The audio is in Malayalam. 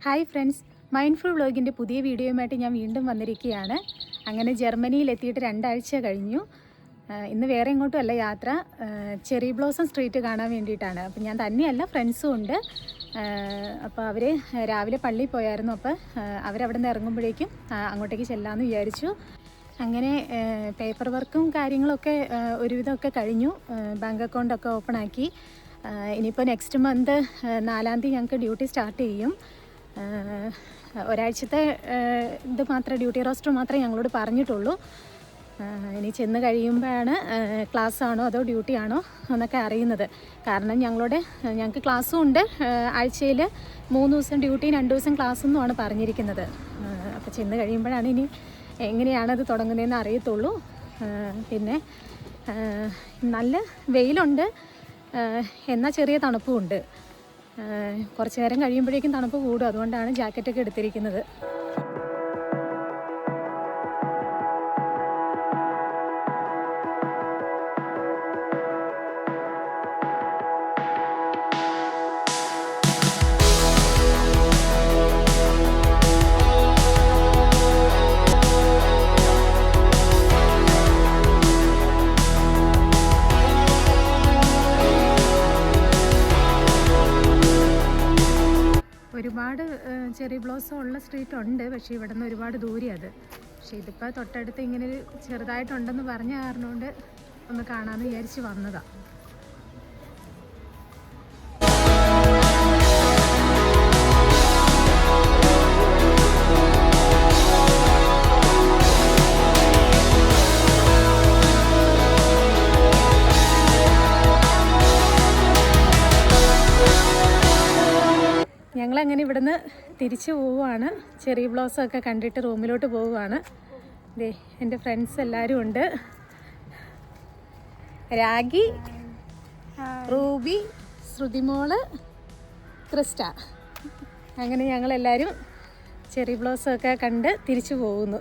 ഹായ് ഫ്രണ്ട്സ്, മൈൻഡ്ഫുൾ വ്ളോഗിൻ്റെ പുതിയ വീഡിയോയുമായിട്ട് ഞാൻ വീണ്ടും വന്നിരിക്കുകയാണ്. അങ്ങനെ ജർമ്മനിയിലെത്തിയിട്ട് 2 ആഴ്ച കഴിഞ്ഞു. ഇന്ന് വേറെ എങ്ങോട്ടും അല്ല യാത്ര, ചെറി ബ്ലോസം സ്ട്രീറ്റ് കാണാൻ വേണ്ടിയിട്ടാണ്. അപ്പം ഞാൻ തന്നെയല്ല, ഫ്രണ്ട്സും ഉണ്ട്. അപ്പോൾ അവർ രാവിലെ പള്ളിയിൽ പോയായിരുന്നു. അപ്പോൾ അവരവിടെ നിന്ന് ഇറങ്ങുമ്പോഴേക്കും അങ്ങോട്ടേക്ക് ചെല്ലാമെന്ന് വിചാരിച്ചു. അങ്ങനെ പേപ്പർ വർക്കും കാര്യങ്ങളൊക്കെ ഒരുവിധമൊക്കെ കഴിഞ്ഞു. ബാങ്ക് അക്കൗണ്ടൊക്കെ ഓപ്പൺ ആക്കി. ഇനിയിപ്പോൾ നെക്സ്റ്റ് മന്ത് 4-ാം തീയതി ഞങ്ങൾക്ക് ഡ്യൂട്ടി സ്റ്റാർട്ട് ചെയ്യും. ഒരാഴ്ചത്തെ ഇത് മാത്രമേ, ഡ്യൂട്ടി റോസ്റ്റർ മാത്രമേ ഞങ്ങളോട് പറഞ്ഞിട്ടുള്ളൂ. ഇനി ചെന്ന് കഴിയുമ്പോഴാണ് ക്ലാസ് ആണോ അതോ ഡ്യൂട്ടി ആണോ എന്നൊക്കെ അറിയുന്നത്. കാരണം ഞങ്ങൾക്ക് ക്ലാസ്സും ഉണ്ട്. ആഴ്ചയിൽ 3 ദിവസം ഡ്യൂട്ടി, 2 ദിവസം ക്ലാസ്സെന്നുമാണ് പറഞ്ഞിരിക്കുന്നത്. അപ്പോൾ ചെന്ന് കഴിയുമ്പോഴാണ് ഇനി എങ്ങനെയാണത് തുടങ്ങുന്നതെന്ന് അറിയത്തുള്ളൂ. പിന്നെ നല്ല വെയിലുണ്ട്, എന്നാൽ ചെറിയ തണുപ്പുമുണ്ട്. കുറച്ച് നേരം കഴിയുമ്പോഴേക്കും തണുപ്പ് കൂടും. അതുകൊണ്ടാണ് ജാക്കറ്റൊക്കെ എടുത്തിരിക്കുന്നത്. ഒരുപാട് ചെറി ബ്ലോസം ഉള്ള സ്ട്രീറ്റ് ഉണ്ട്, പക്ഷേ ഇവിടെ നിന്ന് ഒരുപാട് ദൂരെ അത്. പക്ഷേ ഇതിപ്പോൾ തൊട്ടടുത്ത് ഇങ്ങനെ ചെറുതായിട്ടുണ്ടെന്ന് പറഞ്ഞ കാരണം കൊണ്ട് ഒന്ന് കാണാമെന്ന് വിചാരിച്ച് വന്നതാണ്. ഞങ്ങളങ്ങനെ ഇവിടുന്ന് തിരിച്ചു പോവുകയാണ്. ചെറി ബ്ലോസം ഒക്കെ കണ്ടിട്ട് റൂമിലോട്ട് പോവുകയാണ്. ദേ എൻ്റെ ഫ്രണ്ട്സ് എല്ലാവരും ഉണ്ട്. Ragi, Ruby, Shruthimol, Christa. അങ്ങനെ ഞങ്ങളെല്ലാവരും ചെറി ബ്ലോസം ഒക്കെ കണ്ട് തിരിച്ചു പോകുന്നു.